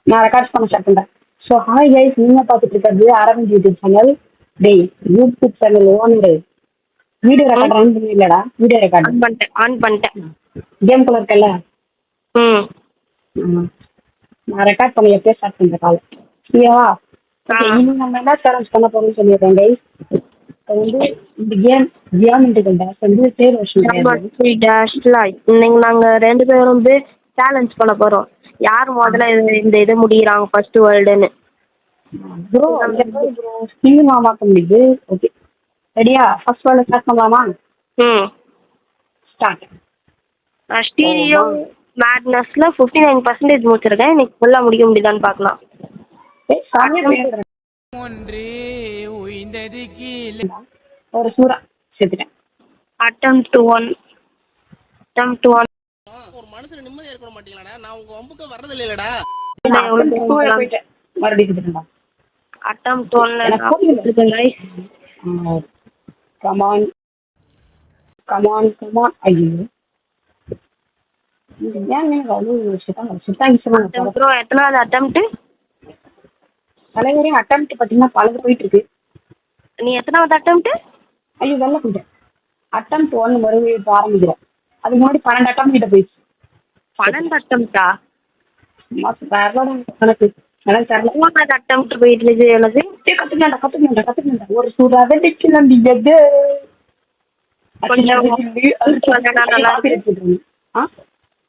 நான் ரெக்கார்ட் பண்ண ஸ்டார்ட் பண்றேன். ஸோ ஹாய் கைஸ், நீங்க பார்த்துட்டு இருக்கிறது அரவிந்த் யூடியூப் சேனல். டேய், YouTube channel owner video record on பண்ணி இல்லடா? வீடியோ ரெக்கார்ட் ஆன் பண்ணிட்டேன். கேம் குள்ள இருக்கல. ம் நான் ரெக்கார்ட் பண்ணி எப்பயே ஸ்டார்ட் பண்றேன் கால். சரியா? இனி நம்ம என்ன சேலஞ்ச் பண்ண போறோம்னு சொல்லிடுறேன் கைஸ். வந்து இந்த கேம் ஜியாமெட்ரிக்கல் டேஷ் வந்து தேர்ட் வருஷன் இன்னைக்கு நாங்க 2 பேரும் வந்து சேலஞ்ச் பண்ண போறோம். யார் முதல்ல இந்த இது முடியறாங்க ஃபர்ஸ்ட் வேர்ல்டுன்னு. ப்ரோ ப்ரோ ஸ்கில் மாமாக்க முடியுது. ஓகே ரெடியா? ஃபர்ஸ்ட் வேர்ல்ட் ஸ்டார்ட் பண்ணலாமா? ஸ்டார்ட். நான் ஸ்டீரியோ மேட்னஸ்ல 59% முடிச்சிருக்கேன். இன்னைக்கு ஃபுல்லா முடிக்க முடியுதான்னு பார்க்கலாம். ஒரு சூறா செத்துட்டேன். அட்டெம்ப்ட் 1 ஒரு மனுஷன் நிம்மதியா இருக்க மாட்டீங்களாடா? நான் உங்க வம்புக்கு வரது இல்லடா. மறுபடியும் செத்துட்டேன்டா. அட்டெம்ப்ட் 1ல இருக்கேன் गाइस. கம் ஆன் ஐயோ ஏன் அவ்வளோ ப்ரோ எத்தனாவது அட்டெம்ப்ட்? தலைவரையும் அட்டெம்ப்ட் பார்த்தீங்கன்னா பழகு போயிட்டு இருக்கு. நீ எத்தனாவது அட்டெம்ப்ட்? ஐயோ வெள்ள போயிட்டேன். அட்டெம்ப்ட் 1 மறுபடியும் இப்போ ஆரம்பிக்கிறேன். அதுக்கு முன்னாடி 12 அட்டம் கிட்ட போயிடுச்சு. 12 அட்டெம்ப்டா? கணக்கு எனக்கு தெரியல. 3வது அட்டெம்ப்ட் போயிட்டு இருக்கு எனக்கு. கத்துக்கணும்டா ஒரு சூறா வெடிச்சு நம்பிக்கை.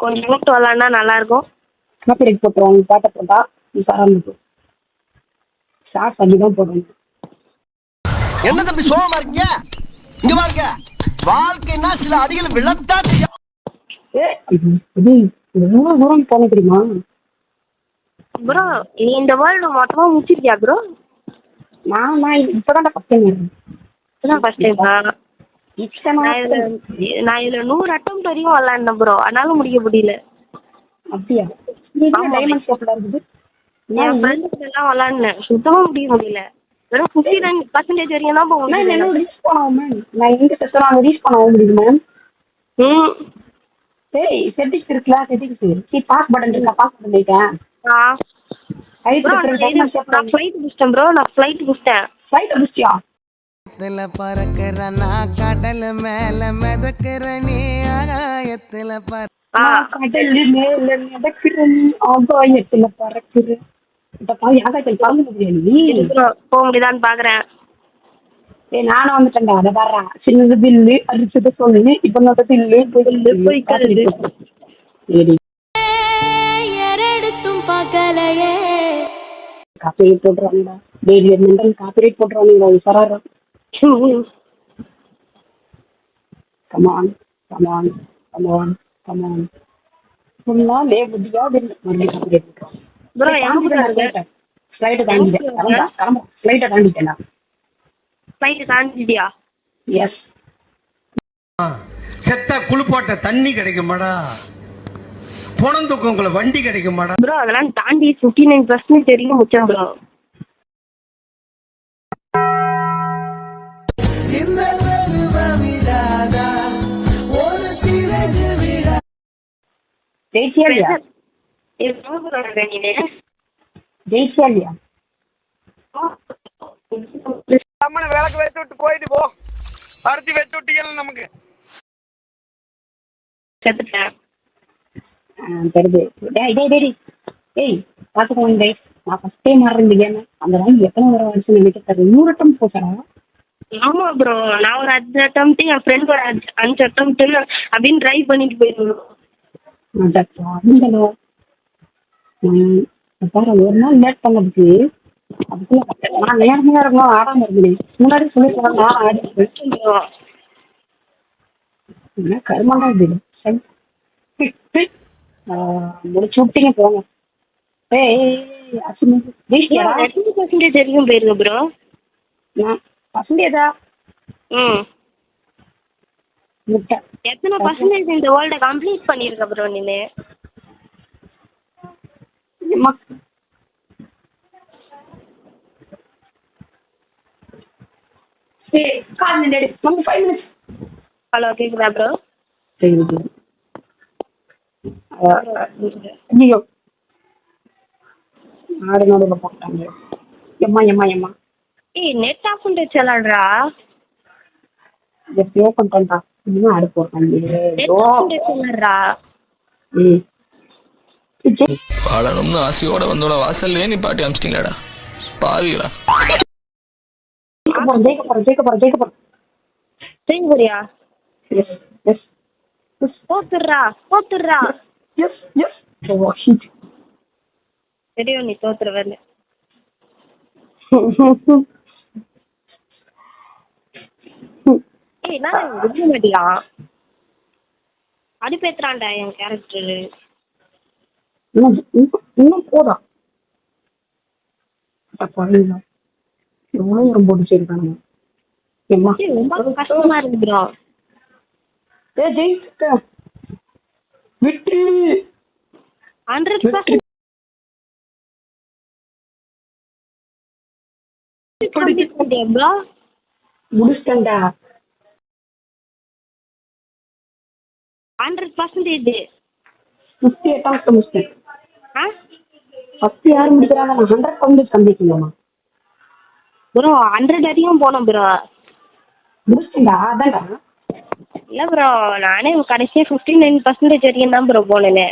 கொஞ்சம் மூட்டு விளாண்டா நல்லா இருக்கும். காப்பிரைட் போட்டுருவாங்க. பாட்ட போட்டா நீ பராமரிப்பு ஸ்டார்ட் பண்ணி தான் போடுவாங்க. என்ன தம்பி சோகமா இருக்கீங்க? இங்க பாருங்க, வாழ்க்கைன்னா சில அடிகள் விழத்தான் செய்யும். இது எவ்வளவு தூரம் போன தெரியுமா ப்ரோ? நீ இந்த வேர்ல்டு மொத்தமா முடிச்சிருக்கியா ப்ரோ? நான் இப்பதான் ஃபர்ஸ்ட் டைம் இருக்கேன். இப்பதான் ஃபர்ஸ்ட் டைமா? நான் இதுல 100 அட்டெம்ப்ட் வரையும் விளாண்டேன் ப்ரோ. அதனால முடிக்க முடியல. அப்படியா? டைமண்ட் ஷாப்ல இருக்குது. என் ஃப்ரெண்ட்ஸ் எல்லாம் விளாண்டேன், சுத்தமா முடிய முடியல. வெறும் 59% வரையும் தான் போக முடியல. நான் ரீச் பண்ண முடியுமா? சரி செட்டிங்ஸ் இருக்குல்ல, செட்டிங்ஸ் பாஸ் பட்டன் இருக்கா? பாஸ் பட்டன் வைட்டேன். நான் ஃப்ளைட் புடிச்சிட்டேன் ப்ரோ. ஃப்ளைட் புடிச்சியா? பறக்கிறனா கடல் மேல மிதக்கிற நீ ஆகாயத்துல கடல் மேல மிதக்கிற நீ ஆகாயத்துல பறக்கிற. இந்த பாவி ஆகாயத்தில் பறந்து முடியாது. போக முடியுதான்னு பாக்குறேன். நானும் வந்துட்டேன்டா. அதை பாடுறா, சின்னது பில்லு அடிச்சது சொல்லு. இப்ப நோட்ட பில்லு போய் காப்பிரைட் போட்டுருவாங்கடா. டெய்லி மெண்டல் காப்பிரைட் போட்டுருவாங்க. சராரம் கமான் ஃபுல்லா லே புத்தியா மறுபடியும் காப்பிரைட் போட்டுருவாங்க. ஃப்ளைட்டை தாண்டிட்டேன். ஃப்ளைட்டை தாண்டிட்டேன். ஃப்ளைட் தாண்டிட்டியா? எஸ். செத்த குளிப்பாட்ட தண்ணி கிடைக்குமாடா? பொணந்துக்கு வண்டி கிடைக்குமாடா? ப்ரோ அதெல்லாம் தாண்டி 59% தெரியும் முடிச்சேன் ப்ரோ. ஜெயிச்சியா இல்லையா? விளக்கு வச்சு விட்டு போயிட்டு போ. அரிசி வச்சு விட்டீங்க நமக்கு. செத்துட்டேன். தெரியுது. ஏய் பாத்துக்கோங்க கைஸ், நான் ஃபர்ஸ்ட் டைம் ஆடுறேன் இந்த கேம். அந்த வாங்கி எத்தனை வர வருஷம் எனக்கு தெரியும். 100 அட்டம் போட்டா? ஆமா ப்ரோ, நான் ஒரு 5 அட்டெம்ப்ட், என் ஃப்ரெண்ட் ஒரு 5 அட்டெம்ப்ட் அப்படின்னு ட்ரை பண்ணிட்டு போயிருந்தோம். பாரு, ஒரு நாள் லேட் பண்ணதுக்கு அதுக்குள்ள நான் நேரமையா இருக்கணும். ஆடாம இருந்தேன். முன்னாடி சொல்லிட்டு ஆடிட்டு கருமாண்டா இது. முடிச்சு விட்டீங்க போங்க. 20% தெரியும் போயிருங்க ப்ரோ. பர்சன்டேஜா? முட்டை. எத்தனை பர்சன்டேஜ் இந்த வேர்ல்ட கம்ப்ளீட் பண்ணிருக்க ப்ரோ நீனு? ஹலோ கேக்குதா ப்ரோ? ஐயோ நாடு நடுவில் போட்டாங்க. எம்மா எம்மா எம்மா ஏய் நெட் ஆஃப் பண்ணிட்டு விளாடுறா. எப்பயோ பண்ணிட்டேன்டா. இன்னும் ஆடு போட்டாங்க. நெட் ஆஃப் பண்ணிட்டு விளாடுறா. ம் வாழணும்னு ஆசையோட வந்தோட வாசல்லே நீ பாட்டி அமிச்சிட்டீங்களாடா பாவிகளா. ஜெயிக்க போறேன். சரி போறியா? எஸ் எஸ் தோத்துடுறா. Yes yes. Oh shit. தெரியும் நீ தோத்துருவேன்னு. ஏய் நான் விட மாட்டியா? அடிப்பேத்துறான்டா என் கேரக்டரு. இன்னும் போதா எவ்வளோ ஒரு போட்டு வச்சிருக்கானுங்க. எம்மா ரொம்ப கஷ்டமா இருக்கு ப்ரோ. ஜெயிச்சிட்டேன். வெற்றி 100% ப்ரோ முடிச்சிட்டேன்டா. 100% 50 அட்டம்ஸ் முடிச்சிட்டேன். ஆ 10 யார் முடிக்கிறாங்க? 100 கம்ப்ளீட் பண்ணலாமா ப்ரோ? 100 அடியும் போனோம் ப்ரோ. முடிச்சிட்டேன்டா. அதான்டா. இல்லை ப்ரோ நானே கடைசியாக 59% வரைக்கும் தான் ப்ரோ போனேன்னு.